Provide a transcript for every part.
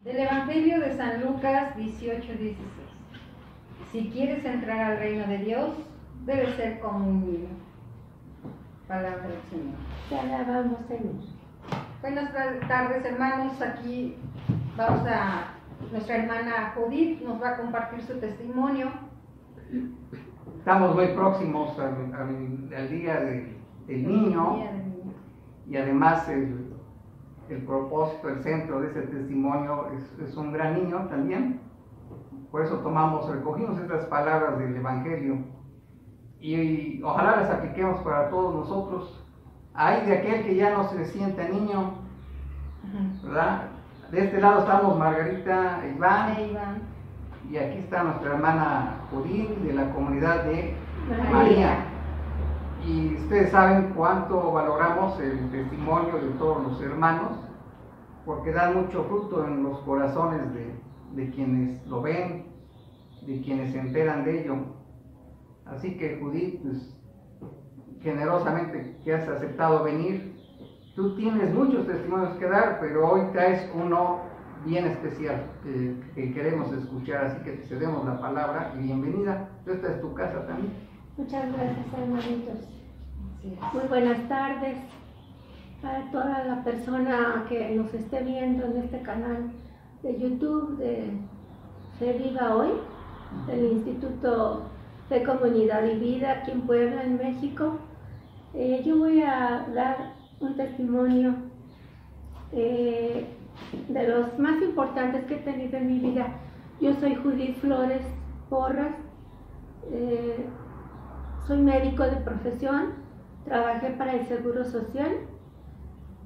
Del Evangelio de San Lucas 18:16. Si quieres entrar al reino de Dios, debes ser como un niño. Palabra del Señor. Te alabamos, Señor. Buenas tardes, hermanos. Aquí nuestra hermana Judith nos va a compartir su testimonio. Estamos muy próximos al Día del Niño, y además el propósito, el centro de ese testimonio es un gran niño también. Por eso recogimos estas palabras del Evangelio y ojalá las apliquemos para todos nosotros. Hay de aquel que ya no se sienta niño, ¿verdad? De este lado estamos Margarita e Iván, y aquí está nuestra hermana Judith de la comunidad de María. Y ustedes saben cuánto valoramos el testimonio de todos los hermanos, porque dan mucho fruto en los corazones de quienes lo ven, de quienes se enteran de ello. Así que Judith, pues, generosamente que has aceptado venir. Tú tienes muchos testimonios que dar, pero hoy traes uno bien especial que queremos escuchar, así que te cedemos la palabra y bienvenida. Esta es tu casa también. Muchas gracias, hermanitos. Muy buenas tardes para toda la persona que nos esté viendo en este canal de YouTube de Se Viva Hoy, del Instituto de Comunidad y Vida aquí en Puebla, en México. Yo voy a dar un testimonio de los más importantes que he tenido en mi vida. Yo soy Judith Flores Porras, soy médico de profesión, trabajé para el Seguro Social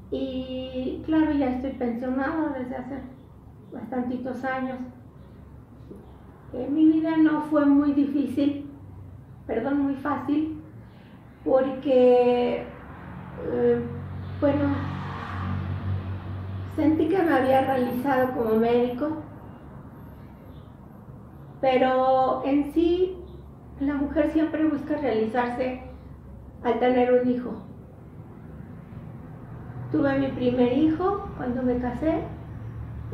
y claro, ya estoy pensionada desde hace bastantitos años. Mi vida no fue muy difícil, muy fácil, porque sentí que me había realizado como médico, pero en sí la mujer siempre busca realizarse al tener un hijo. Tuve mi primer hijo cuando me casé,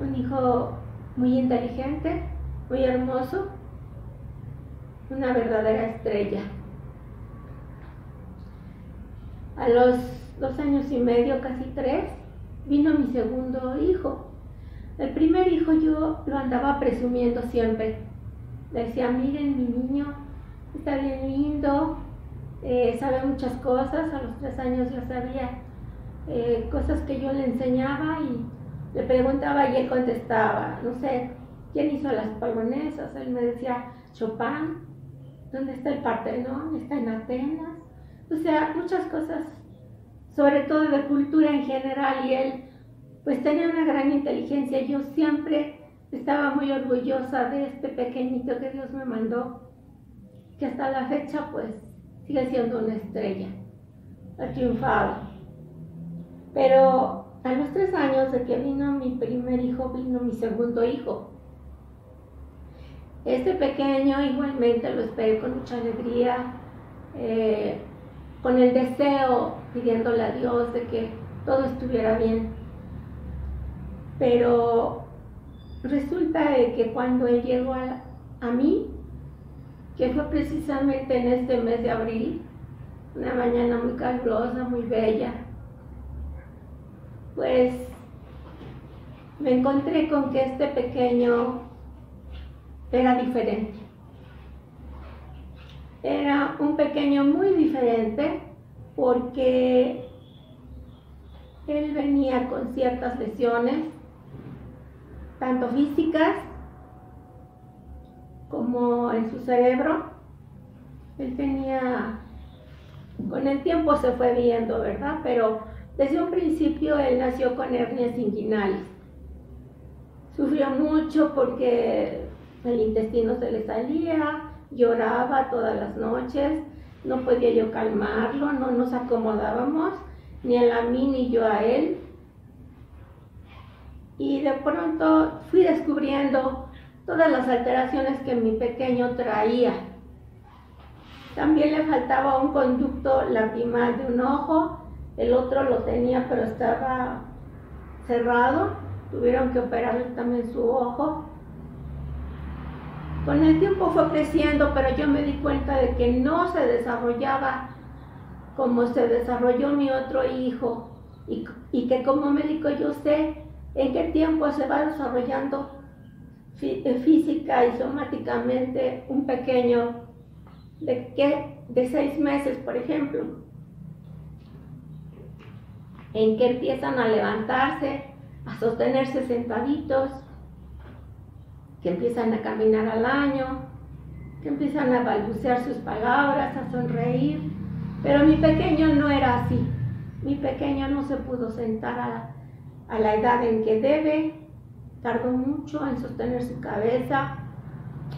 un hijo muy inteligente, muy hermoso, una verdadera estrella. A los 2 años y medio, casi 3, vino mi segundo hijo. El primer hijo yo lo andaba presumiendo siempre. Le decía, miren, mi niño está bien lindo, sabe muchas cosas. A los 3 años ya sabía cosas que yo le enseñaba y le preguntaba y él contestaba, no sé, ¿quién hizo las polonesas? Él me decía, Chopin. ¿Dónde está el Partenón? Está en Atenas. O sea, muchas cosas, sobre todo de cultura en general, y él pues tenía una gran inteligencia. Yo siempre estaba muy orgullosa de este pequeñito que Dios me mandó, que hasta la fecha pues sigue siendo una estrella, ha triunfado. Pero a los 3 años de que vino mi primer hijo, vino mi segundo hijo. Este pequeño igualmente lo esperé con mucha alegría, con el deseo, pidiéndole a Dios de que todo estuviera bien. Pero resulta de que cuando él llegó a mí, que fue precisamente en este mes de abril, una mañana muy calurosa, muy bella, pues me encontré con que este pequeño era diferente. Era un pequeño muy diferente porque él venía con ciertas lesiones, tanto físicas como en su cerebro. Él tenía, con el tiempo se fue viendo, ¿verdad? Pero desde un principio él nació con hernias inguinales. Sufrió mucho porque el intestino se le salía, lloraba todas las noches, no podía yo calmarlo, no nos acomodábamos, ni él a mí ni yo a él. Y de pronto fui descubriendo todas las alteraciones que mi pequeño traía. También le faltaba un conducto lacrimal de un ojo, el otro lo tenía pero estaba cerrado, tuvieron que operarle también su ojo. Con el tiempo fue creciendo, pero yo me di cuenta de que no se desarrollaba como se desarrolló mi otro hijo, y que como médico yo sé en qué tiempo se va desarrollando física y somáticamente un pequeño de 6 meses, por ejemplo, en que empiezan a levantarse, a sostenerse sentaditos, que empiezan a caminar al año, que empiezan a balbucear sus palabras, a sonreír. Pero mi pequeño no era así. Mi pequeño no se pudo sentar a la edad en que debe. Tardó mucho en sostener su cabeza.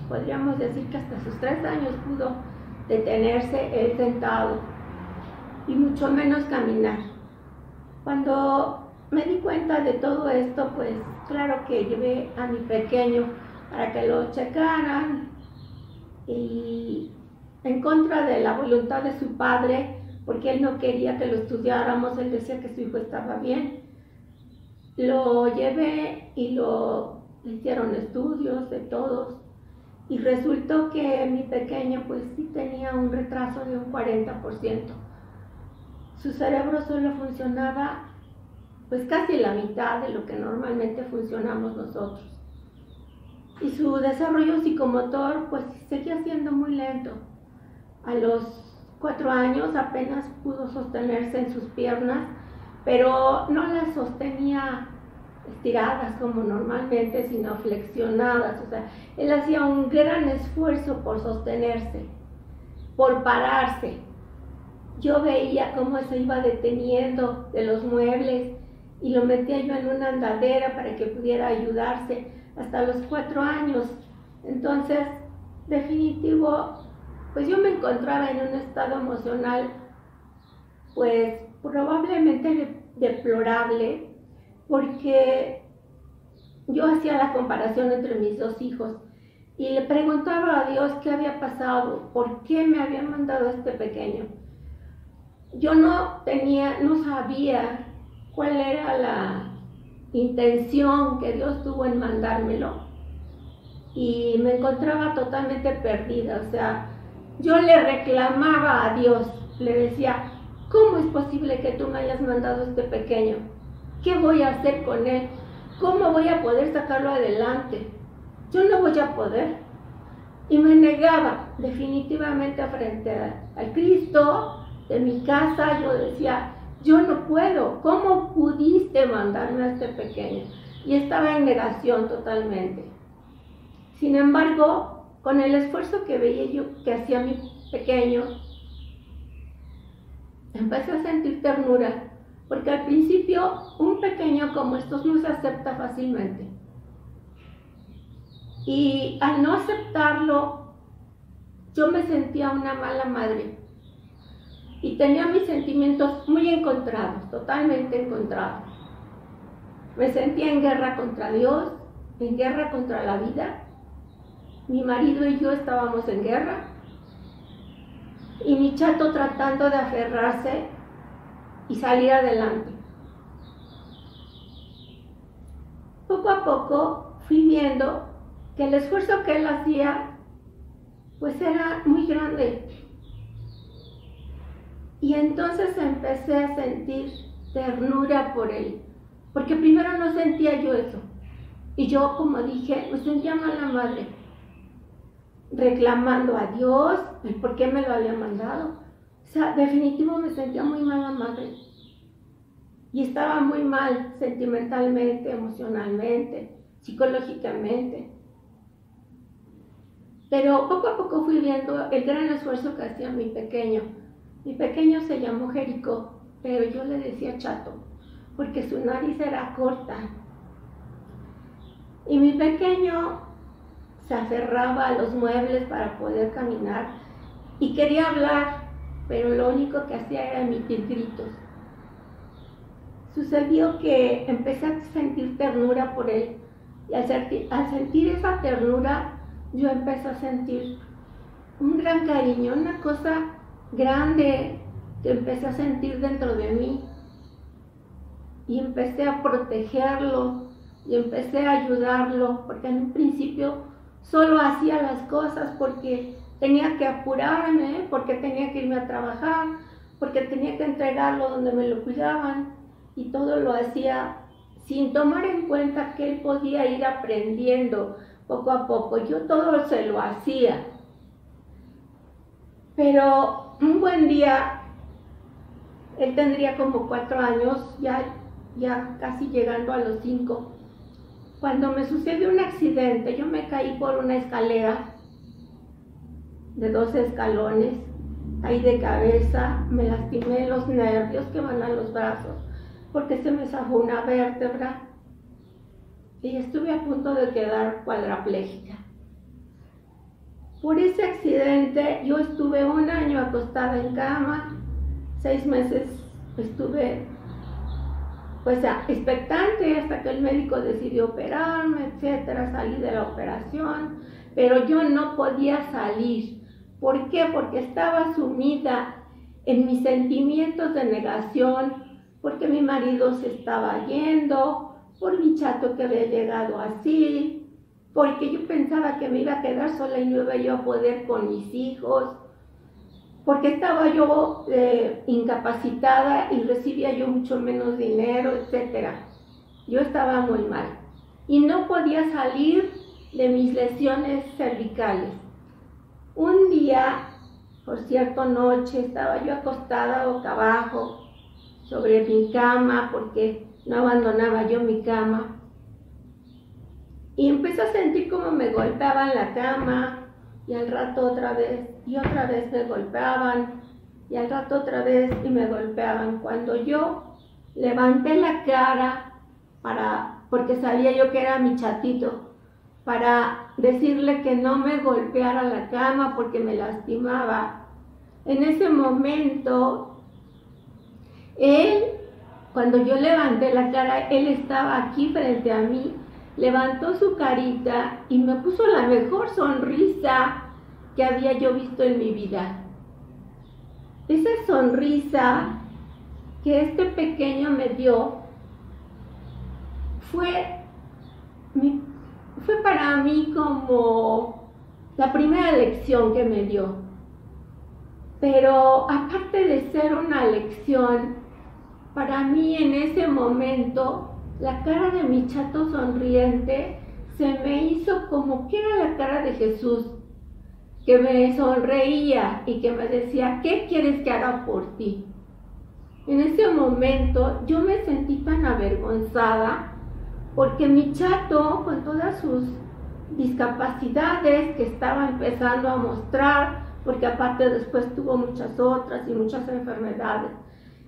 Podríamos decir que hasta sus 3 años pudo detenerse él sentado, y mucho menos caminar. Cuando me di cuenta de todo esto, pues claro que llevé a mi pequeño para que lo checaran, y en contra de la voluntad de su padre, porque él no quería que lo estudiáramos, él decía que su hijo estaba bien, lo llevé y le hicieron estudios de todos, y resultó que mi pequeño pues sí tenía un retraso de un 40%. Su cerebro solo funcionaba pues casi la mitad de lo que normalmente funcionamos nosotros. Y su desarrollo psicomotor pues seguía siendo muy lento. A los 4 años apenas pudo sostenerse en sus piernas, pero no las sostenía estiradas como normalmente, sino flexionadas. O sea, él hacía un gran esfuerzo por sostenerse, por pararse. Yo veía cómo se iba deteniendo de los muebles y lo metía yo en una andadera para que pudiera ayudarse hasta los 4 años. Entonces, definitivo, pues yo me encontraba en un estado emocional pues probablemente deplorable, porque yo hacía la comparación entre mis 2 hijos y le preguntaba a Dios qué había pasado, por qué me había mandado a este pequeño. Yo no sabía cuál era la intención que Dios tuvo en mandármelo, y me encontraba totalmente perdida. O sea, yo le reclamaba a Dios, le decía, ¿cómo es posible que tú me hayas mandado a este pequeño? ¿Qué voy a hacer con él? ¿Cómo voy a poder sacarlo adelante? Yo no voy a poder. Y me negaba definitivamente frente al Cristo de mi casa. Yo decía, yo no puedo. ¿Cómo pudiste mandarme a este pequeño? Y estaba en negación totalmente. Sin embargo, con el esfuerzo que veía yo que hacía mi pequeño, empecé a sentir ternura, porque al principio un pequeño como estos no se acepta fácilmente. Y al no aceptarlo, yo me sentía una mala madre. Y tenía mis sentimientos muy encontrados, totalmente encontrados. Me sentía en guerra contra Dios, en guerra contra la vida. Mi marido y yo estábamos en guerra. Y mi chato tratando de aferrarse y salir adelante. Poco a poco fui viendo que el esfuerzo que él hacía pues era muy grande. Y entonces empecé a sentir ternura por él, porque primero no sentía yo eso. Y yo, como dije, me sentía mala madre, reclamando a Dios el por qué me lo había mandado. O sea, definitivo me sentía muy mala madre. Y estaba muy mal sentimentalmente, emocionalmente, psicológicamente. Pero poco a poco fui viendo el gran esfuerzo que hacía mi pequeño. Mi pequeño se llamó Jericó, pero yo le decía Chato, porque su nariz era corta. Y mi pequeño se aferraba a los muebles para poder caminar y quería hablar, pero lo único que hacía era emitir gritos. Sucedió que empecé a sentir ternura por él, y al sentir esa ternura, yo empecé a sentir un gran cariño, una cosa grande que empecé a sentir dentro de mí, y empecé a protegerlo, y empecé a ayudarlo, porque en un principio solo hacía las cosas porque tenía que apurarme, porque tenía que irme a trabajar, porque tenía que entregarlo donde me lo cuidaban, y todo lo hacía sin tomar en cuenta que él podía ir aprendiendo poco a poco. Yo todo se lo hacía. Pero un buen día, él tendría como 4 años, ya casi llegando a los 5, cuando me sucedió un accidente. Yo me caí por una escalera de 2 escalones, caí de cabeza, me lastimé los nervios que van a los brazos, porque se me zafó una vértebra y estuve a punto de quedar cuadraplégica. Por ese accidente yo estuve 1 año acostada en cama, 6 meses estuve pues expectante hasta que el médico decidió operarme, etcétera. Salí de la operación, pero yo no podía salir. ¿Por qué? Porque estaba sumida en mis sentimientos de negación, porque mi marido se estaba yendo, por mi chato que había llegado así, porque yo pensaba que me iba a quedar sola y no iba yo a poder con mis hijos, porque estaba yo incapacitada y recibía yo mucho menos dinero, etc. Yo estaba muy mal y no podía salir de mis lesiones cervicales. Un día, por cierto noche, estaba yo acostada boca abajo sobre mi cama, porque no abandonaba yo mi cama, y empecé a sentir como me golpeaban la cama, y al rato otra vez, y otra vez me golpeaban, y al rato otra vez y me golpeaban. Cuando yo levanté la cara porque sabía yo que era mi chatito, para decirle que no me golpeara la cama porque me lastimaba, en ese momento, él, cuando yo levanté la cara, él estaba aquí frente a mí, levantó su carita y me puso la mejor sonrisa que había yo visto en mi vida. Esa sonrisa que este pequeño me dio fue para mí como la primera lección que me dio. Pero aparte de ser una lección, para mí en ese momento, la cara de mi chato sonriente se me hizo como que era la cara de Jesús, que me sonreía y que me decía, ¿qué quieres que haga por ti? En ese momento yo me sentí tan avergonzada porque mi chato, con todas sus discapacidades que estaba empezando a mostrar, porque aparte después tuvo muchas otras y muchas enfermedades,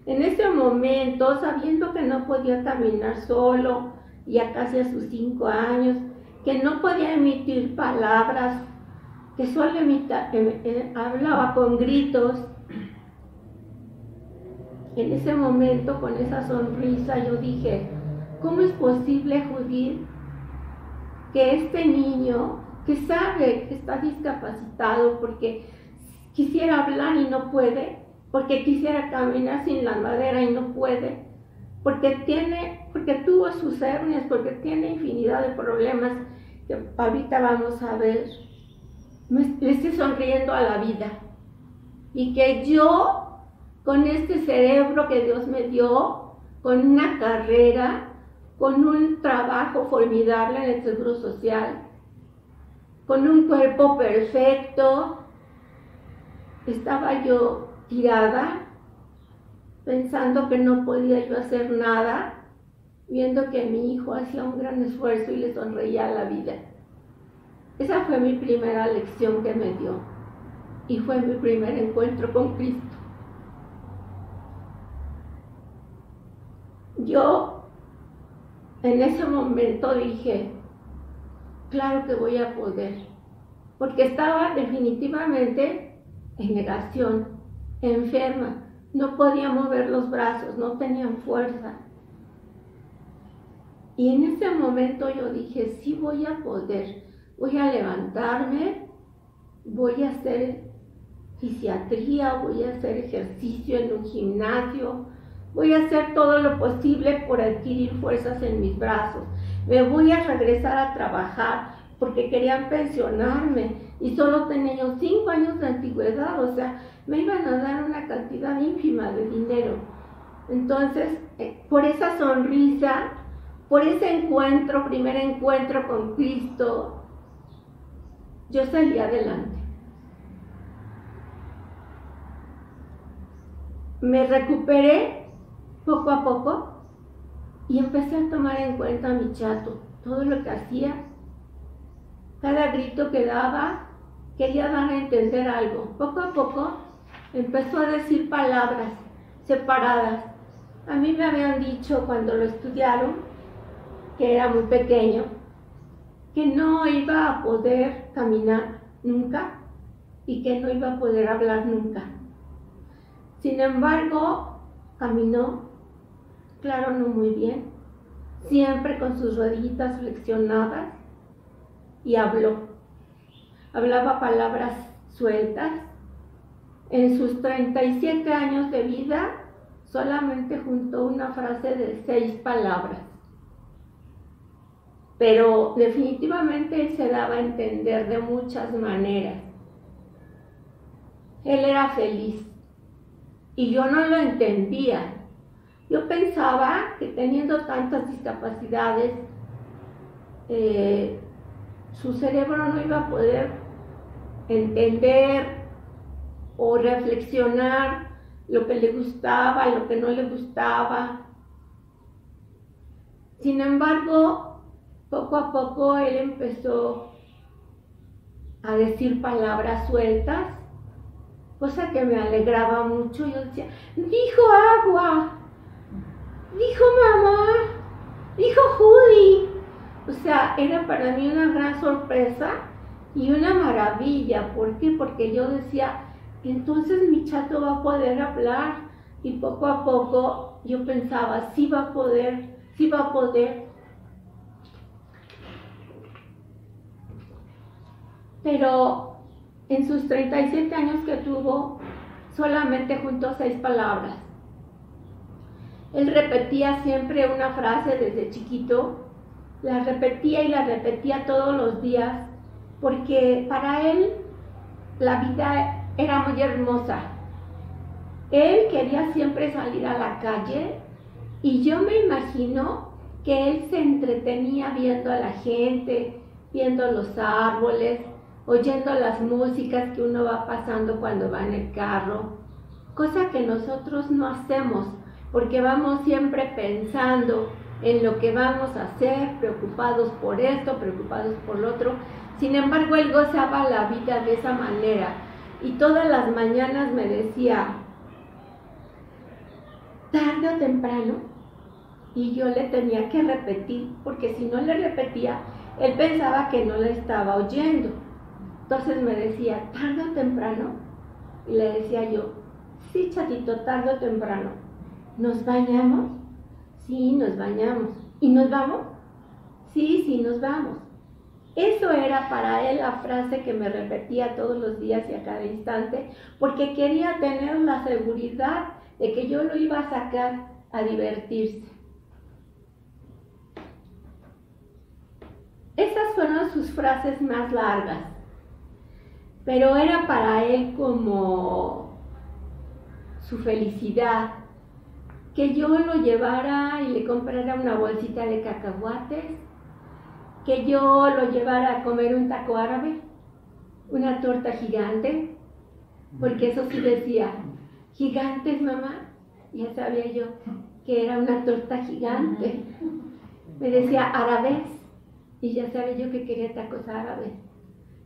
en ese momento, sabiendo que no podía caminar solo, ya casi a sus 5 años, que no podía emitir palabras, que solo hablaba con gritos, en ese momento, con esa sonrisa, yo dije, ¿cómo es posible, Judith, que este niño, que sabe que está discapacitado porque quisiera hablar y no puede, porque quisiera caminar sin la madera y no puede, porque tuvo sus hernias, porque tiene infinidad de problemas que ahorita vamos a ver, le esté sonriendo a la vida? Y que yo, con este cerebro que Dios me dio, con una carrera, con un trabajo formidable en el Seguro Social, con un cuerpo perfecto, estaba yo tirada, pensando que no podía yo hacer nada, viendo que mi hijo hacía un gran esfuerzo y le sonreía a la vida. Esa fue mi primera lección que me dio, y fue mi primer encuentro con Cristo. Yo en ese momento dije, claro que voy a poder, porque estaba definitivamente en negación, enferma, no podía mover los brazos, no tenían fuerza. Y en ese momento yo dije, sí voy a poder, voy a levantarme, voy a hacer fisiatría, voy a hacer ejercicio en un gimnasio, voy a hacer todo lo posible por adquirir fuerzas en mis brazos. me voy a regresar a trabajar, porque querían pensionarme y solo tenía yo 5 años de antigüedad, o sea, me iban a dar una cantidad ínfima de dinero. Entonces, por esa sonrisa, por ese encuentro, primer encuentro con Cristo, yo salí adelante. Me recuperé poco a poco y empecé a tomar en cuenta a mi chato, todo lo que hacía, cada grito que daba, quería dar a entender algo. Poco a poco empezó a decir palabras separadas. A mí me habían dicho cuando lo estudiaron, que era muy pequeño, que no iba a poder caminar nunca y que no iba a poder hablar nunca. Sin embargo, caminó, claro, no muy bien, siempre con sus rodillitas flexionadas, y habló. Hablaba palabras sueltas. En sus 37 años de vida, solamente juntó una frase de 6 palabras. Pero definitivamente él se daba a entender de muchas maneras. Él era feliz y yo no lo entendía. Yo pensaba que teniendo tantas discapacidades, su cerebro no iba a poder entender o reflexionar lo que le gustaba, lo que no le gustaba. Sin embargo, poco a poco él empezó a decir palabras sueltas, cosa que me alegraba mucho. Yo decía, dijo agua, dijo mamá, dijo Judy. O sea, era para mí una gran sorpresa y una maravilla. ¿Por qué? Porque yo decía, entonces mi chato va a poder hablar. Y poco a poco yo pensaba, sí va a poder, sí va a poder. Pero en sus 37 años que tuvo, solamente juntó 6 palabras. Él repetía siempre una frase desde chiquito, la repetía y la repetía todos los días, porque para él la vida era muy hermosa. Él quería siempre salir a la calle y yo me imagino que él se entretenía viendo a la gente, viendo los árboles, oyendo las músicas que uno va pasando cuando va en el carro, cosa que nosotros no hacemos, porque vamos siempre pensando en lo que vamos a hacer, preocupados por esto, preocupados por lo otro. Sin embargo, él gozaba la vida de esa manera y todas las mañanas me decía, tarde o temprano, y yo le tenía que repetir, porque si no le repetía, él pensaba que no le estaba oyendo. Entonces me decía, tarde o temprano, y le decía yo, sí, chatito, tarde o temprano. ¿Nos bañamos? Sí, nos bañamos. ¿Y nos vamos? Sí, sí, nos vamos. Eso era para él la frase que me repetía todos los días y a cada instante, porque quería tener la seguridad de que yo lo iba a sacar a divertirse. Esas fueron sus frases más largas, pero era para él como su felicidad, que yo lo llevara y le comprara una bolsita de cacahuates, que yo lo llevara a comer un taco árabe, una torta gigante, porque eso sí decía, gigantes mamá, ya sabía yo que era una torta gigante. Me decía árabes y ya sabía yo que quería tacos árabes.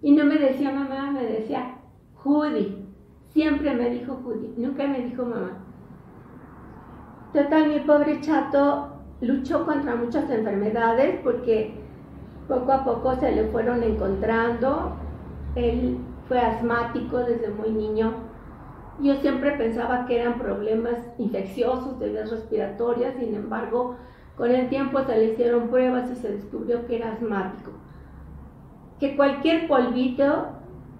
Y no me decía mamá, me decía Judy, siempre me dijo Judy, nunca me dijo mamá. Total, mi pobre chato luchó contra muchas enfermedades porque poco a poco se le fueron encontrando. Él fue asmático desde muy niño. Yo siempre pensaba que eran problemas infecciosos de vías respiratorias, sin embargo, con el tiempo se le hicieron pruebas y se descubrió que era asmático. Que cualquier polvito,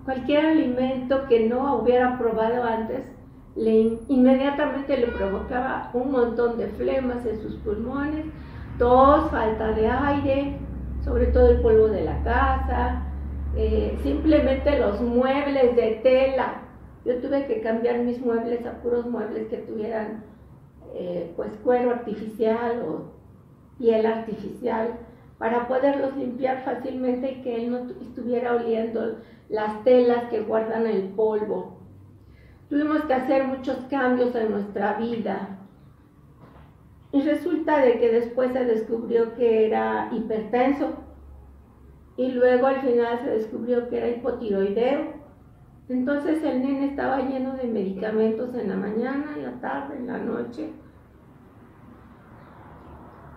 cualquier alimento que no hubiera probado antes, inmediatamente le provocaba un montón de flemas en sus pulmones, tos, falta de aire, sobre todo el polvo de la casa, simplemente los muebles de tela. Yo tuve que cambiar mis muebles a puros muebles que tuvieran pues cuero artificial o piel artificial para poderlos limpiar fácilmente y que él no estuviera oliendo las telas que guardan el polvo. Tuvimos que hacer muchos cambios en nuestra vida. Y resulta de que después se descubrió que era hipertenso y luego al final se descubrió que era hipotiroideo. Entonces el nene estaba lleno de medicamentos en la mañana, en la tarde, en la noche.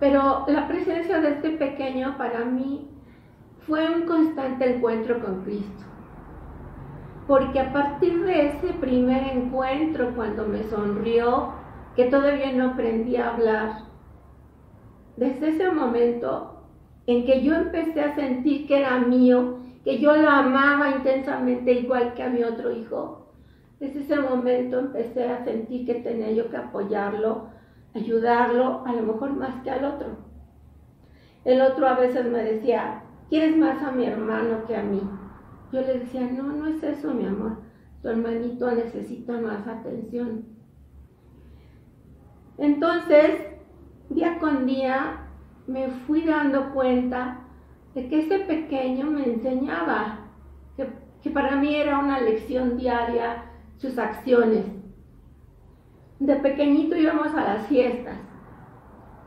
Pero la presencia de este pequeño para mí fue un constante encuentro con Cristo. Porque a partir de ese primer encuentro, cuando me sonrió, que todavía no aprendí a hablar, desde ese momento en que yo empecé a sentir que era mío, que yo lo amaba intensamente igual que a mi otro hijo, desde ese momento empecé a sentir que tenía yo que apoyarlo, ayudarlo, a lo mejor más que al otro. El otro a veces me decía, ¿quieres más a mi hermano que a mí? Yo le decía, no, no es eso, mi amor, tu hermanito necesita más atención. Entonces, día con día, me fui dando cuenta de que ese pequeño me enseñaba, que para mí era una lección diaria, sus acciones. De pequeñito íbamos a las fiestas,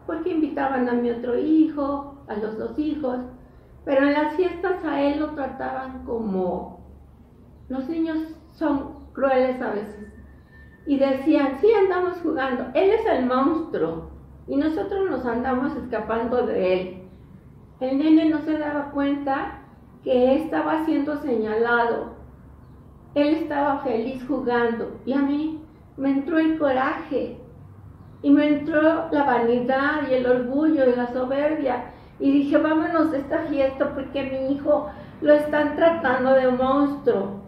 porque invitaban a mi otro hijo, a los dos hijos, pero en las fiestas a él lo trataban como, los niños son crueles a veces, y decían, sí, andamos jugando, él es el monstruo, y nosotros nos andamos escapando de él. El nene no se daba cuenta que estaba siendo señalado, él estaba feliz jugando, y a mí me entró el coraje, y me entró la vanidad y el orgullo y la soberbia, y dije, vámonos de esta fiesta porque mi hijo lo están tratando de monstruo.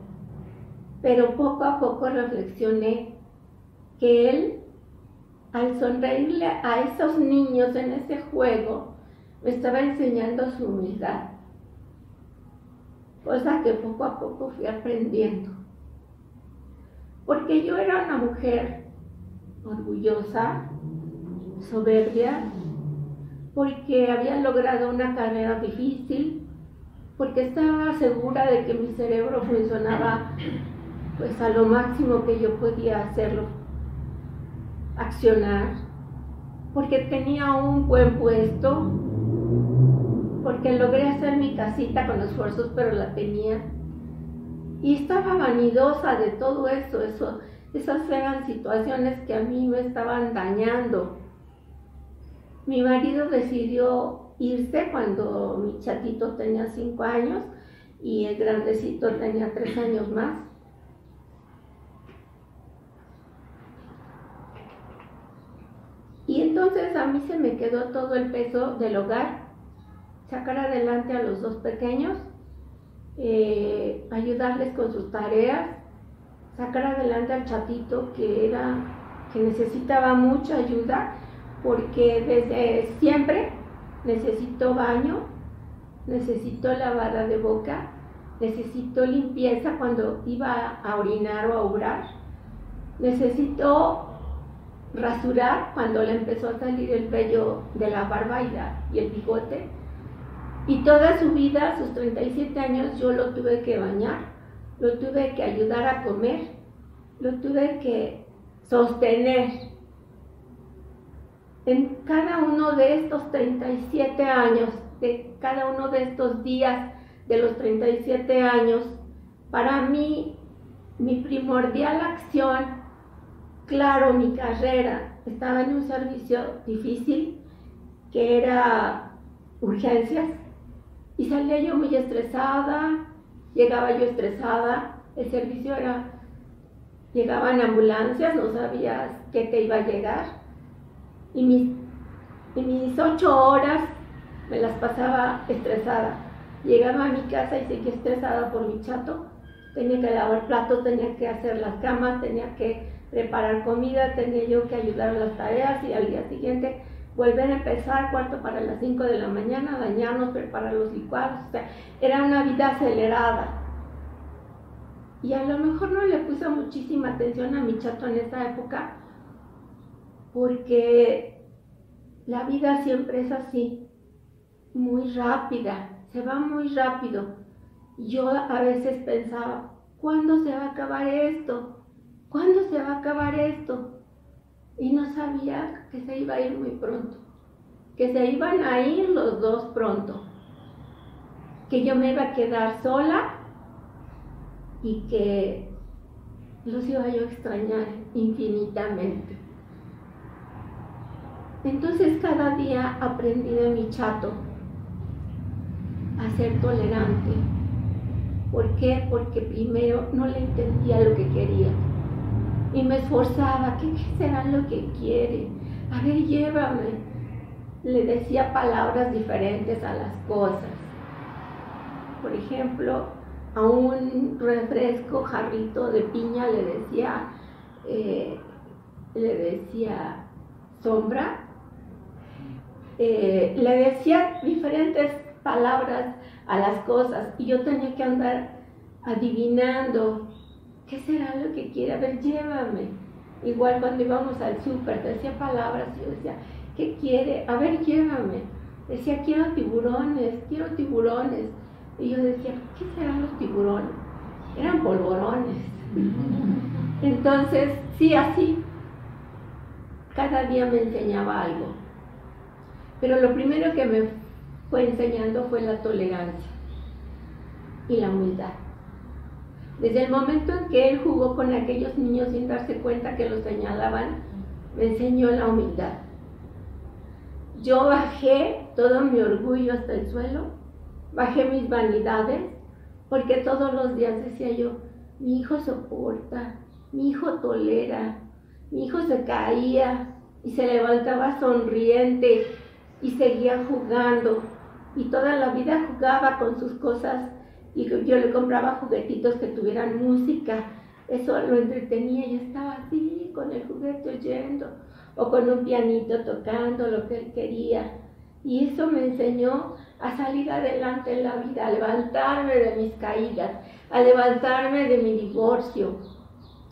Pero poco a poco reflexioné que él, al sonreírle a esos niños en ese juego, me estaba enseñando su humildad, cosa que poco a poco fui aprendiendo. Porque yo era una mujer orgullosa, soberbia, porque había logrado una carrera difícil, porque estaba segura de que mi cerebro funcionaba pues a lo máximo que yo podía hacerlo, accionar, porque tenía un buen puesto, porque logré hacer mi casita con esfuerzos, pero la tenía. Y estaba vanidosa de todo eso, esas eran situaciones que a mí me estaban dañando. Mi marido decidió irse cuando mi chatito tenía 5 años y el grandecito tenía 3 años más. Y entonces a mí se me quedó todo el peso del hogar, sacar adelante a los 2 pequeños, ayudarles con sus tareas, sacar adelante al chatito que necesitaba mucha ayuda, porque desde siempre necesitó baño, necesitó lavada de boca, necesitó limpieza cuando iba a orinar o a obrar, necesitó rasurar cuando le empezó a salir el vello de la barba y el bigote. Y toda su vida, sus 37 años, yo lo tuve que bañar, lo tuve que ayudar a comer, lo tuve que sostener. En cada uno de estos 37 años, de cada uno de estos días de los 37 años, para mí, mi primordial acción, claro, mi carrera, estaba en un servicio difícil, que era urgencias, y salía yo muy estresada, llegaba yo estresada, el servicio llegaban ambulancias, no sabías qué te iba a llegar, y mis 8 horas me las pasaba estresada. Llegaba a mi casa y seguía estresada por mi chato, tenía que lavar platos, tenía que hacer las camas, tenía que preparar comida, tenía yo que ayudar a las tareas y al día siguiente volver a empezar, 4:45 de la mañana, bañarnos, preparar los licuados, o sea, era una vida acelerada. Y a lo mejor no le puse muchísima atención a mi chato en esa época, porque la vida siempre es así, muy rápida, se va muy rápido. Yo a veces pensaba, ¿cuándo se va a acabar esto? ¿Cuándo se va a acabar esto? Y no sabía que se iba a ir muy pronto, que se iban a ir los dos pronto, que yo me iba a quedar sola y que los iba yo a extrañar infinitamente. Entonces cada día aprendí de mi chato a ser tolerante. ¿Por qué? Porque primero no le entendía lo que quería y me esforzaba. ¿Qué será lo que quiere? A ver, llévame. Le decía palabras diferentes a las cosas. Por ejemplo, a un refresco jarrito de piña le decía sombra. Le decía diferentes palabras a las cosas y yo tenía que andar adivinando qué será lo que quiere. A ver, llévame. Igual cuando íbamos al súper decía palabras y yo decía, ¿qué quiere? A ver, llévame. Decía, quiero tiburones. Y yo decía, ¿qué serán los tiburones? Eran polvorones. Entonces, sí, así, cada día me enseñaba algo. Pero lo primero que me fue enseñando fue la tolerancia y la humildad. Desde el momento en que él jugó con aquellos niños sin darse cuenta que los señalaban, me enseñó la humildad. Yo bajé todo mi orgullo hasta el suelo, bajé mis vanidades, porque todos los días decía yo, mi hijo soporta, mi hijo tolera, mi hijo se caía y se levantaba sonriente y seguía jugando. Y toda la vida jugaba con sus cosas y yo le compraba juguetitos que tuvieran música. Eso lo entretenía y estaba así con el juguete oyendo o con un pianito tocando lo que él quería. Y eso me enseñó a salir adelante en la vida, a levantarme de mis caídas, a levantarme de mi divorcio,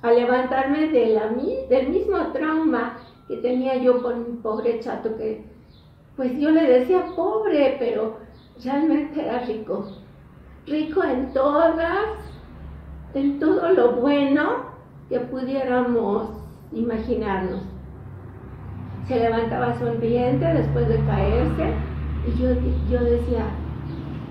a levantarme del mismo trauma que tenía yo con mi pobre chato, que pues yo le decía pobre, pero realmente era rico en todo lo bueno que pudiéramos imaginarnos. Se levantaba sonriente después de caerse y yo decía,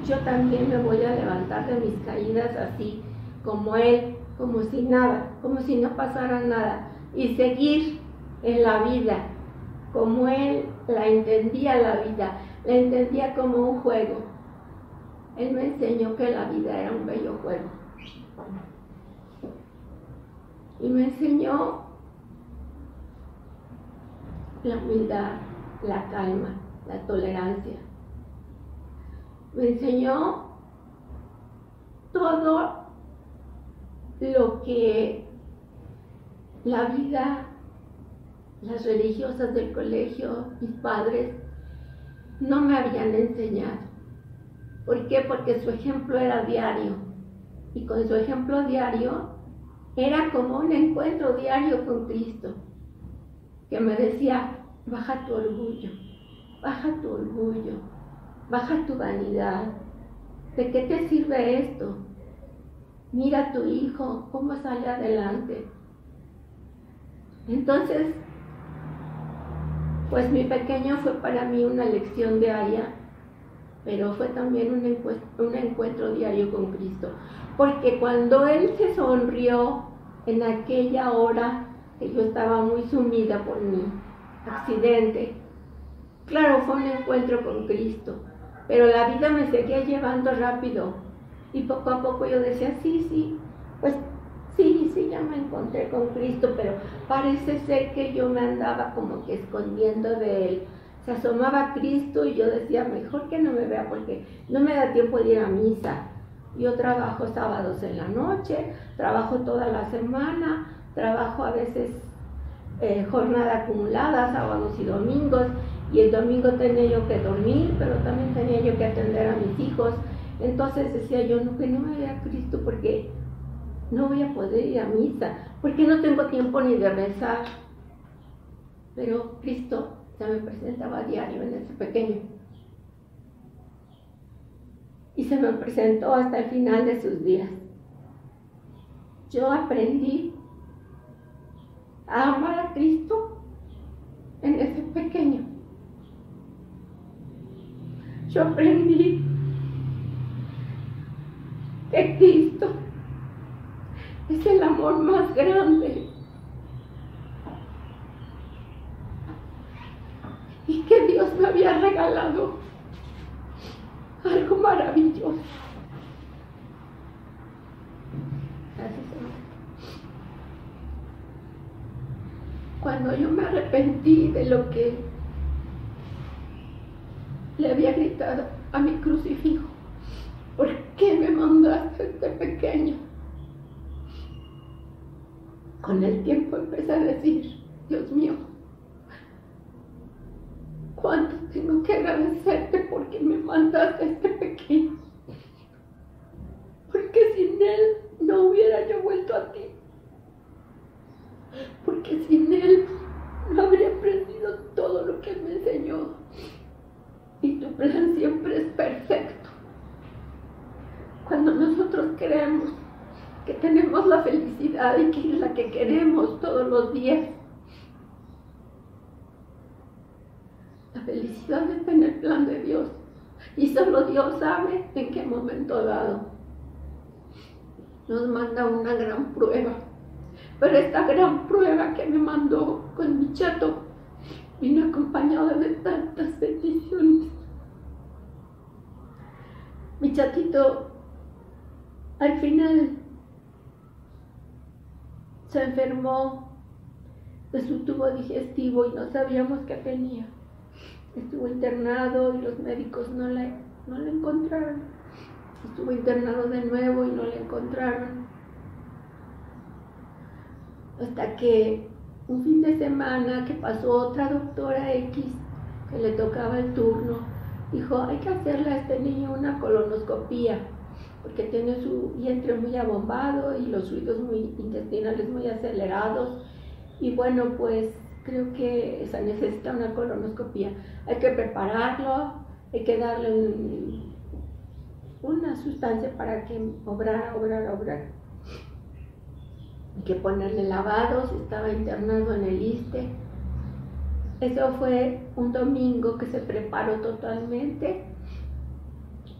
yo también me voy a levantar de mis caídas así como él, como si nada, como si no pasara nada, y seguir en la vida como él la entendía la vida, la entendía como un juego. Él me enseñó que la vida era un bello juego. Y me enseñó la humildad, la calma, la tolerancia. Me enseñó todo lo que la vida, las religiosas del colegio, mis padres, no me habían enseñado. ¿Por qué? Porque su ejemplo era diario. Y con su ejemplo diario era como un encuentro diario con Cristo, que me decía, baja tu orgullo, baja tu vanidad. ¿De qué te sirve esto? Mira a tu hijo, cómo sale adelante. Entonces, pues mi pequeño fue para mí una lección diaria, pero fue también un encuentro diario con Cristo. Porque cuando Él se sonrió en aquella hora que yo estaba muy sumida por mi accidente, claro, fue un encuentro con Cristo, pero la vida me seguía llevando rápido y poco a poco yo decía, sí, pues sí, ya me encontré con Cristo, pero parece ser que yo me andaba como que escondiendo de Él. Se asomaba Cristo y yo decía, mejor que no me vea porque no me da tiempo de ir a misa. Yo trabajo sábados en la noche, trabajo toda la semana, trabajo a veces jornada acumulada, sábados y domingos, y el domingo tenía yo que dormir, pero también tenía yo que atender a mis hijos. Entonces decía yo, no, que no me vea Cristo porque no voy a poder ir a misa, porque no tengo tiempo ni de rezar. Pero Cristo se me presentaba a diario en ese pequeño. Y se me presentó hasta el final de sus días. Yo aprendí a amar a Cristo en ese pequeño. Yo aprendí que Cristo es el amor más grande y que Dios me había regalado algo maravilloso. Gracias, Señor. Cuando yo me arrepentí de lo que le había gritado a mi crucifijo, ¿por qué me mandaste este pequeño? Con el tiempo empecé a decir, Dios mío, ¿cuánto tengo que agradecerte porque me mandaste a este pequeño? Porque sin él no hubiera yo vuelto a ti. Porque sin él no habría aprendido todo lo que él me enseñó. Y tu plan siempre es perfecto. Cuando nosotros creemos que tenemos la felicidad y que es la que queremos todos los días, la felicidad está en el plan de Dios y solo Dios sabe en qué momento dado nos manda una gran prueba. Pero esta gran prueba que me mandó con mi chato vino acompañada de tantas bendiciones. Mi chatito al final se enfermó de su tubo digestivo y no sabíamos qué tenía. Estuvo internado y los médicos no le encontraron. Estuvo internado de nuevo y no le encontraron. Hasta que un fin de semana que pasó otra doctora X que le tocaba el turno, dijo, hay que hacerle a este niño una colonoscopía porque tiene su vientre muy abombado y los fluidos intestinales muy acelerados y bueno, pues creo que se necesita una colonoscopía. Hay que prepararlo, hay que darle una sustancia para que obrar. Hay que ponerle lavados, estaba internado en el ISSSTE. Eso fue un domingo que se preparó totalmente.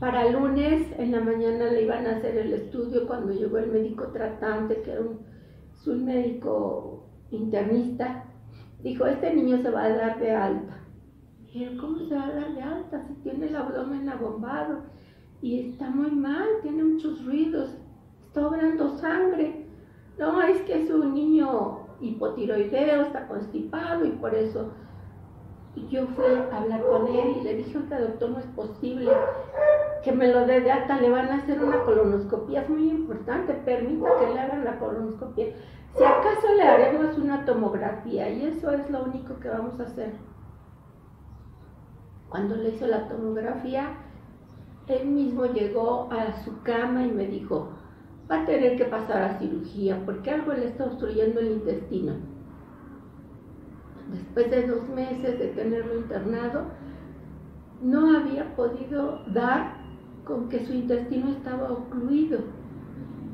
Para el lunes en la mañana le iban a hacer el estudio cuando llegó el médico tratante, que era un médico internista. Dijo, este niño se va a dar de alta. Dijeron, ¿cómo se va a dar de alta si tiene el abdomen abombado? Y está muy mal, tiene muchos ruidos, está obrando sangre. No, es que es un niño hipotiroideo, está constipado y por eso. Y yo fui a hablar con él y le dije, oiga, doctor, no es posible que me lo dé de alta, le van a hacer una colonoscopía, es muy importante, permita que le hagan la colonoscopía. Si acaso le haremos una tomografía y eso es lo único que vamos a hacer. Cuando le hizo la tomografía, él mismo llegó a su cama y me dijo, va a tener que pasar a cirugía porque algo le está obstruyendo el intestino. Después de 2 meses de tenerlo internado, no había podido dar con que su intestino estaba ocluido.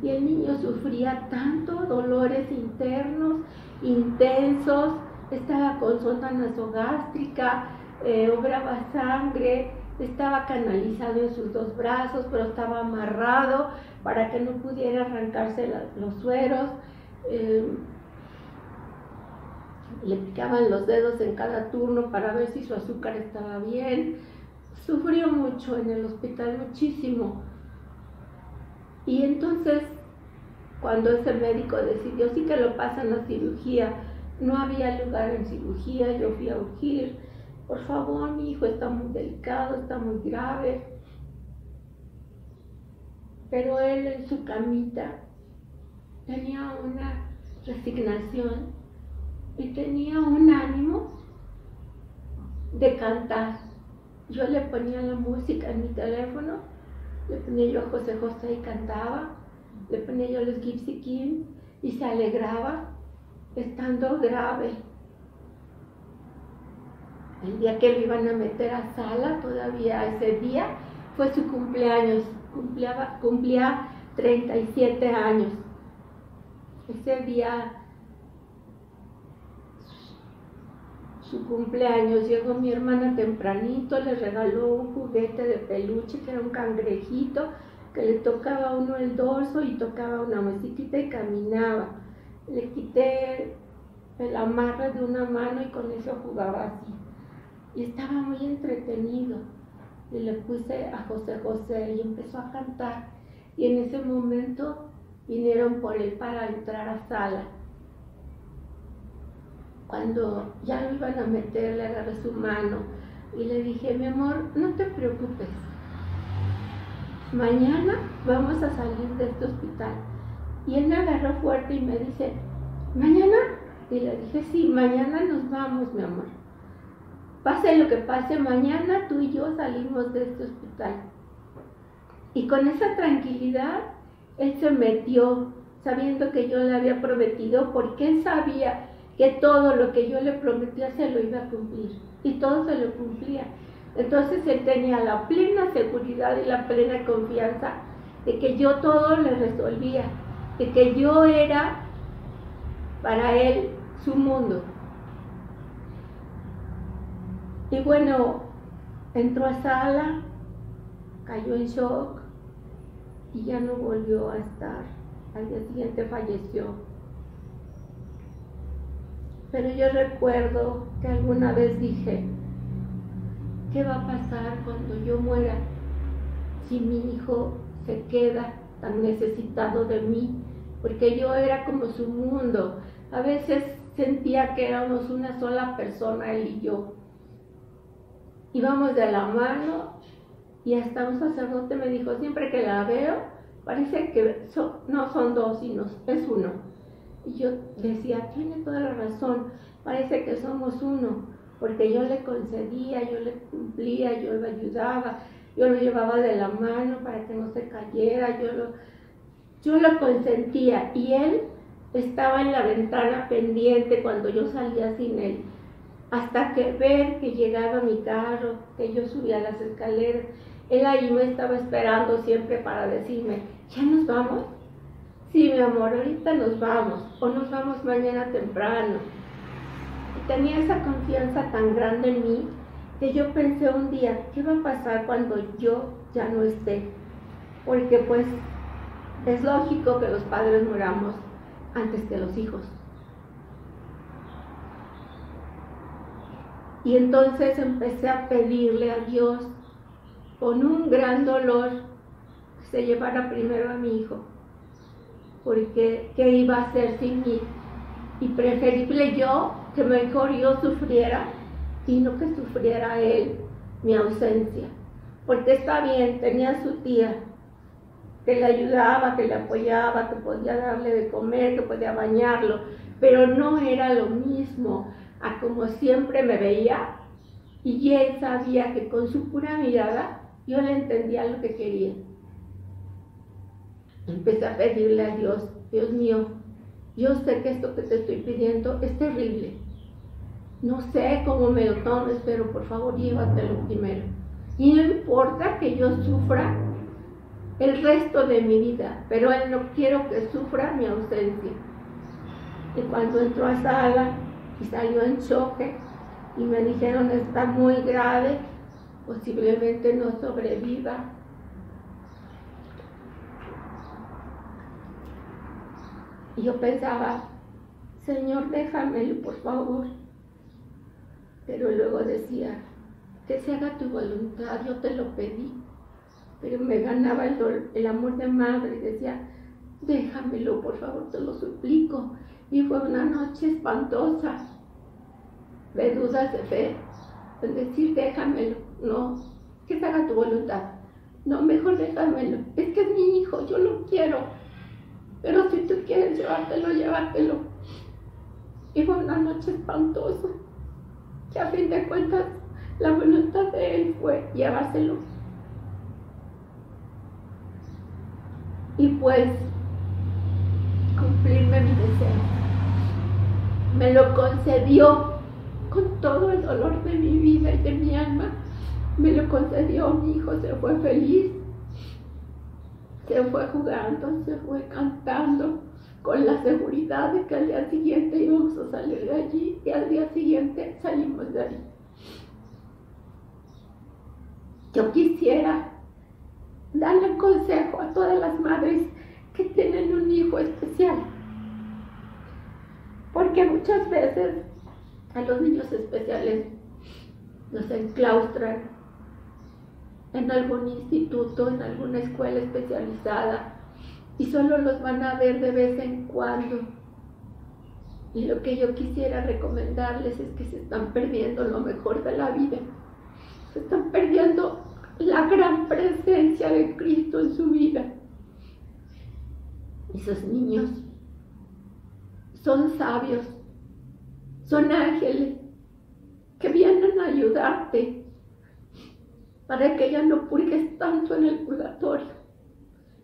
Y el niño sufría tanto, dolores internos, intensos, estaba con sonda nasogástrica, obraba sangre, estaba canalizado en sus 2 brazos, pero estaba amarrado para que no pudiera arrancarse los sueros. Le picaban los dedos en cada turno para ver si su azúcar estaba bien. Sufrió mucho en el hospital, muchísimo. Y entonces, cuando ese médico decidió sí que lo pasan a cirugía, no había lugar en cirugía, yo fui a urgir. Por favor, mi hijo está muy delicado, está muy grave. Pero él en su camita tenía una resignación y tenía un ánimo de cantar. Yo le ponía la música en mi teléfono, le ponía yo a José José y cantaba, le ponía yo a los Gypsy Kings y se alegraba estando grave. El día que lo iban a meter a sala, todavía ese día, fue su cumpleaños, cumplía 37 años. Ese día, su cumpleaños, llegó mi hermana tempranito, le regaló un juguete de peluche que era un cangrejito, que le tocaba a uno el dorso y tocaba una musiquita y caminaba. Le quité el amarre de una mano y con eso jugaba así. Y estaba muy entretenido. Y le puse a José José y empezó a cantar. Y en ese momento vinieron por él para entrar a sala. Cuando ya lo iban a meter, le agarré su mano y le dije, mi amor, no te preocupes. Mañana vamos a salir de este hospital. Y él me agarró fuerte y me dice, ¿mañana? Y le dije, sí, mañana nos vamos, mi amor. Pase lo que pase, mañana tú y yo salimos de este hospital. Y con esa tranquilidad, él se metió, sabiendo que yo le había prometido, porque él sabía que todo lo que yo le prometía se lo iba a cumplir. Y todo se lo cumplía. Entonces él tenía la plena seguridad y la plena confianza de que yo todo le resolvía, de que yo era para él su mundo. Y bueno, entró a sala, cayó en shock y ya no volvió a estar. Al día siguiente falleció. Pero yo recuerdo que alguna vez dije, ¿qué va a pasar cuando yo muera si mi hijo se queda tan necesitado de mí? Porque yo era como su mundo. A veces sentía que éramos una sola persona, él y yo. Íbamos de la mano y hasta un sacerdote me dijo, siempre que la veo, parece que no son dos, sino es uno. Y yo decía, tiene toda la razón, parece que somos uno, porque yo le concedía, yo le cumplía, yo lo ayudaba, yo lo llevaba de la mano para que no se cayera, yo lo consentía y él estaba en la ventana pendiente cuando yo salía sin él, hasta que ver que llegaba mi carro, que yo subía las escaleras, él ahí me estaba esperando siempre para decirme, ¿ya nos vamos? Sí, mi amor, ahorita nos vamos, o nos vamos mañana temprano. Y tenía esa confianza tan grande en mí, que yo pensé un día, ¿qué va a pasar cuando yo ya no esté? Porque pues es lógico que los padres muramos antes que los hijos. Y entonces empecé a pedirle a Dios, con un gran dolor, que se llevara primero a mi hijo, porque ¿qué iba a hacer sin mí? Y preferible yo, que mejor yo sufriera, y no que sufriera él mi ausencia. Porque está bien, tenía su tía, que le ayudaba, que le apoyaba, que podía darle de comer, que podía bañarlo, pero no era lo mismo a como siempre me veía, y él sabía que con su pura mirada yo le entendía lo que quería. Empecé a pedirle a Dios, Dios mío, yo sé que esto que te estoy pidiendo es terrible. No sé cómo me lo tomes, pero por favor llévatelo primero. Y no importa que yo sufra el resto de mi vida, pero él no quiero que sufra mi ausencia. Y cuando entró a sala y salió en choque y me dijeron está muy grave, posiblemente no sobreviva. Y yo pensaba, Señor, déjamelo, por favor. Pero luego decía, que se haga tu voluntad, yo te lo pedí. Pero me ganaba el amor de madre y decía, déjamelo, por favor, te lo suplico. Y fue una noche espantosa, de dudas de fe, en decir, déjamelo, no, que se haga tu voluntad. No, mejor déjamelo, es que es mi hijo, yo lo quiero. Pero si tú quieres llevártelo, llévatelo. Y fue una noche espantosa, que a fin de cuentas La voluntad de Él fue llevárselo. Y pues cumplirme mi deseo. Me lo concedió con todo el dolor de mi vida y de mi alma. Me lo concedió. Mi hijo se fue feliz, se fue jugando, se fue cantando, con la seguridad de que al día siguiente íbamos a salir de allí, y al día siguiente salimos de allí. Yo quisiera darle un consejo a todas las madres que tienen un hijo especial, porque muchas veces a los niños especiales los enclaustran en algún instituto, en alguna escuela especializada, y solo los van a ver de vez en cuando. Y lo que yo quisiera recomendarles es que se están perdiendo lo mejor de la vida. Se están perdiendo la gran presencia de Cristo en su vida. Esos niños son sabios, son ángeles que vienen a ayudarte para que ya no purgues tanto en el purgatorio,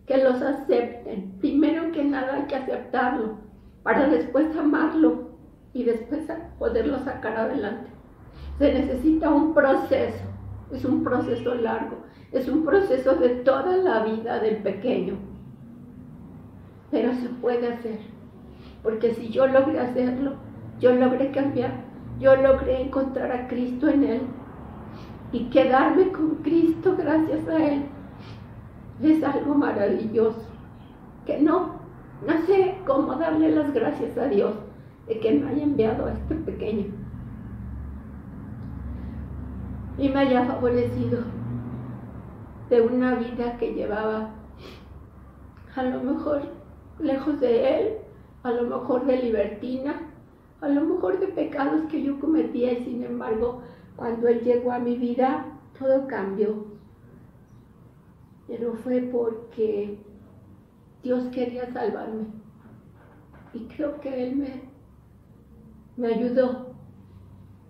que los acepten. Primero que nada hay que aceptarlo para después amarlo y después poderlo sacar adelante. Se necesita un proceso, es un proceso largo, es un proceso de toda la vida del pequeño, pero se puede hacer, porque si yo logré hacerlo, yo logré cambiar, yo logré encontrar a Cristo en él y quedarme con Cristo gracias a él. Es algo maravilloso, que no sé cómo darle las gracias a Dios de que me haya enviado a este pequeño y me haya favorecido de una vida que llevaba, a lo mejor lejos de él, a lo mejor de libertina, a lo mejor de pecados que yo cometía, y sin embargo, cuando él llegó a mi vida, todo cambió. Pero fue porque Dios quería salvarme, y creo que él me ayudó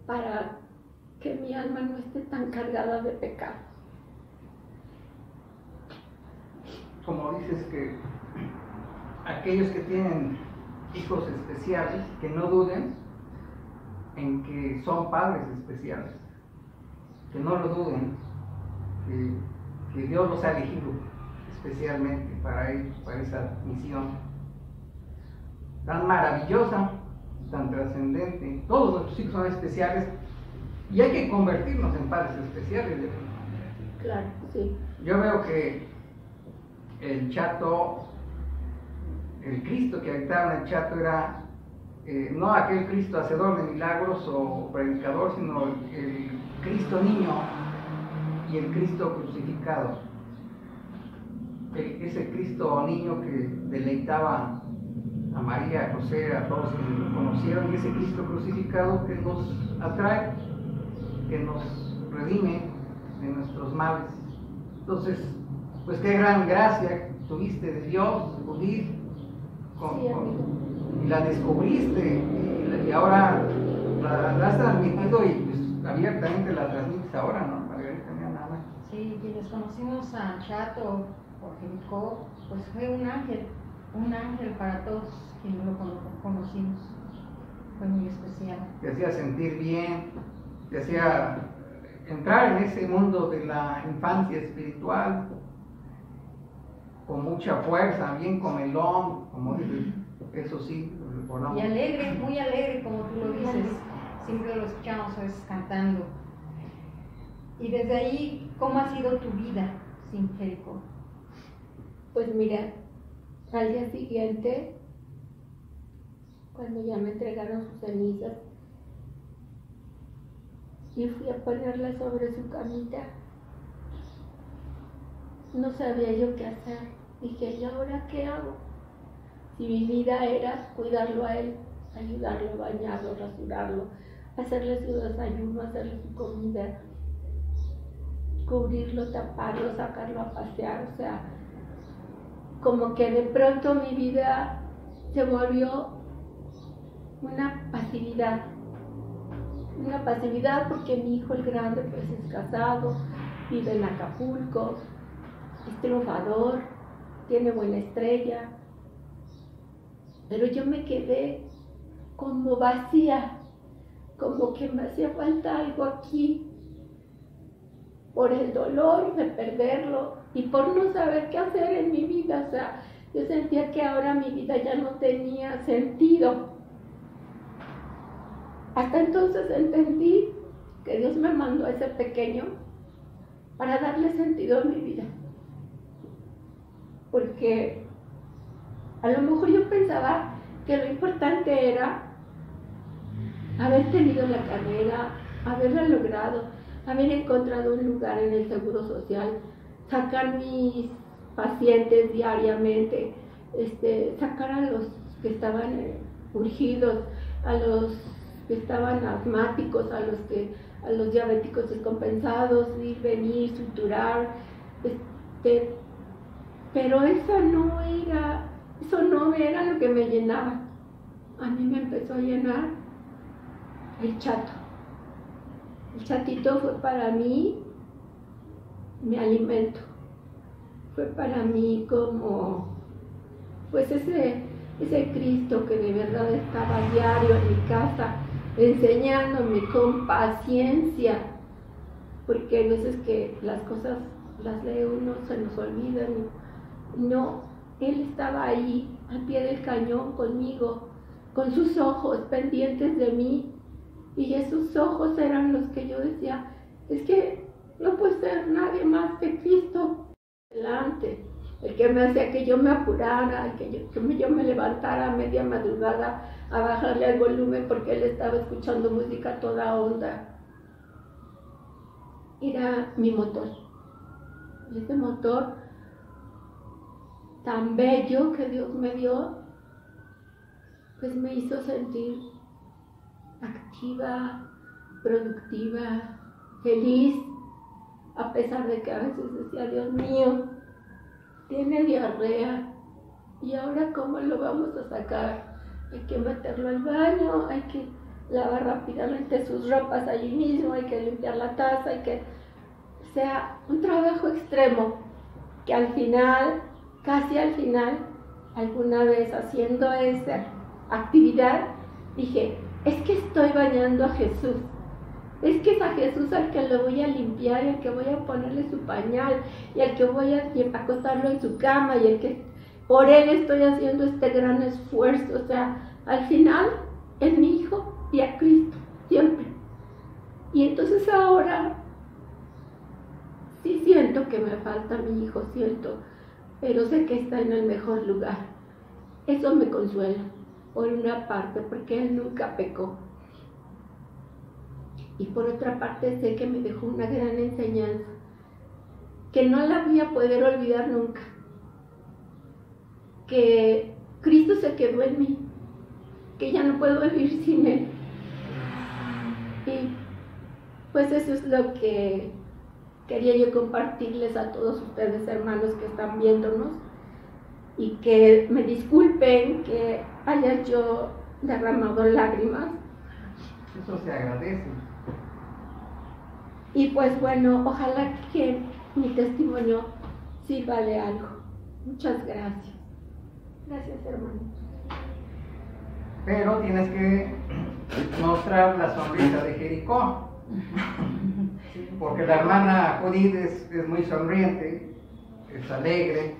para que mi alma no esté tan cargada de pecados. Como dices, que aquellos que tienen hijos especiales, que no duden en que son padres especiales, que no lo duden, que Dios los ha elegido especialmente para ellos, para esa misión tan maravillosa, tan trascendente. Todos nuestros hijos son especiales y hay que convertirnos en padres especiales. Claro, sí. Yo veo que el Chato, el Cristo que habitaba en el Chato era no aquel Cristo hacedor de milagros o predicador, sino el Cristo niño y el Cristo crucificado. Ese Cristo niño que deleitaba a María, a José, a todos que lo conocieron, y ese Cristo crucificado que nos atrae, que nos redime de nuestros males. Entonces, pues qué gran gracia tuviste de Dios, Judith, y la descubriste, y ahora la has transmitido, y pues abiertamente la transmites ahora, ¿no, Margarita? Nada. Sí, quienes conocimos a Chato o Jericó, pues fue un ángel para todos quienes lo conocimos. Fue muy especial. Te hacía sentir bien, te hacía entrar en ese mundo de la infancia espiritual con mucha fuerza, bien comelón, como dices, eso sí, lo recordamos. Y alegre, muy alegre, como tú lo dices. Siempre lo escuchamos a veces cantando. Y desde ahí, ¿cómo ha sido tu vida sin Jericó? Pues mira, al día siguiente, cuando ya me entregaron sus cenizas, y fui a ponerla sobre su camita, no sabía yo qué hacer. Dije, ¿y ahora qué hago? Si mi vida era cuidarlo a él, ayudarlo, bañarlo, rasurarlo, hacerle su desayuno, hacerle su comida, cubrirlo, taparlo, sacarlo a pasear, o sea, como que de pronto mi vida se volvió una pasividad. una pasividad porque mi hijo el grande pues es casado, vive en Acapulco, es triunfador, tiene buena estrella, pero yo me quedé como vacía, como que me hacía falta algo aquí, por el dolor de perderlo y por no saber qué hacer en mi vida. O sea, yo sentía que ahora mi vida ya no tenía sentido. Hasta entonces entendí que Dios me mandó a ese pequeño para darle sentido a mi vida. Porque a lo mejor yo pensaba que lo importante era haber tenido la carrera, haberla logrado, haber encontrado un lugar en el Seguro Social, sacar mis pacientes diariamente, sacar a los que estaban urgidos, a los que estaban asmáticos, a los diabéticos descompensados, ir, venir, suturar, pero eso no era lo que me llenaba. A mí me empezó a llenar el chato. El chatito fue para mí mi alimento, fue para mí como pues ese Cristo que de verdad estaba a diario en mi casa enseñándome con paciencia, porque hay veces que las cosas las lee uno, se nos olvidan. No, Él estaba ahí al pie del cañón conmigo, con sus ojos pendientes de mí, y esos ojos eran los que yo decía, es que no puede ser nadie más que Cristo delante, el que me hacía que yo me apurara, que yo me levantara a media madrugada a bajarle el volumen porque Él estaba escuchando música a toda onda. Era mi motor. Y ese motor tan bello que Dios me dio, pues me hizo sentir activa, productiva, feliz, a pesar de que a veces decía, Dios mío, tiene diarrea, y ahora ¿cómo lo vamos a sacar? Hay que meterlo al baño, hay que lavar rápidamente sus ropas allí mismo, hay que limpiar la taza, o sea, un trabajo extremo, que al final, casi al final, alguna vez haciendo esa actividad, dije, es que estoy bañando a Jesús. Es que es a Jesús al que le voy a limpiar, y al que voy a ponerle su pañal, y al que voy a acostarlo en su cama, y el que por Él estoy haciendo este gran esfuerzo. O sea, al final es mi hijo y a Cristo, siempre. Y entonces ahora sí siento que me falta mi hijo, siento, pero sé que está en el mejor lugar. Eso me consuela, por una parte, porque Él nunca pecó. Y por otra parte sé que me dejó una gran enseñanza, que no la voy a poder olvidar nunca. Que Cristo se quedó en mí, que ya no puedo vivir sin Él. Y pues eso es lo que quería yo compartirles a todos ustedes, hermanos, que están viéndonos, y que me disculpen que haya yo derramado lágrimas. Eso se agradece. Y pues bueno, ojalá que mi testimonio sirva de algo. Muchas gracias. Gracias, hermano. Pero tienes que mostrar la sonrisa de Jericó, porque la hermana Judith es muy sonriente, es alegre,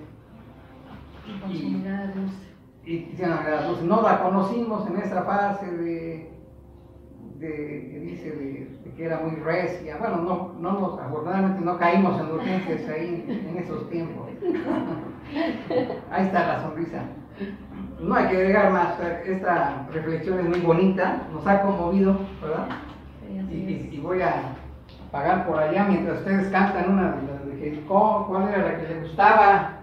Con su mirada dulce. y tiene una mirada dulce. No la conocimos en esa fase de que era muy recia. Bueno, afortunadamente no caímos en urgencias ahí en esos tiempos. Ahí está la sonrisa. No hay que agregar más. Esta reflexión es muy bonita, nos ha conmovido, ¿verdad? Sí, así es. Y voy a pagar por allá mientras ustedes cantan una de Jericó. ¿Cuál era la que le gustaba?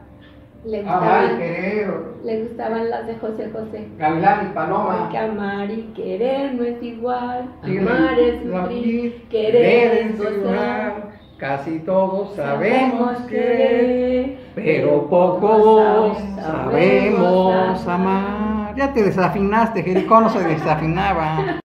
Amar y querer. Le gustaban las de José José. Gavilán y Paloma. Porque amar y querer no es igual. Sí, Amar es sufrir, querer es gozar. Casi todos sabemos querer, pero pocos sabemos amar. Ya te desafinaste, Jericó no se desafinaba.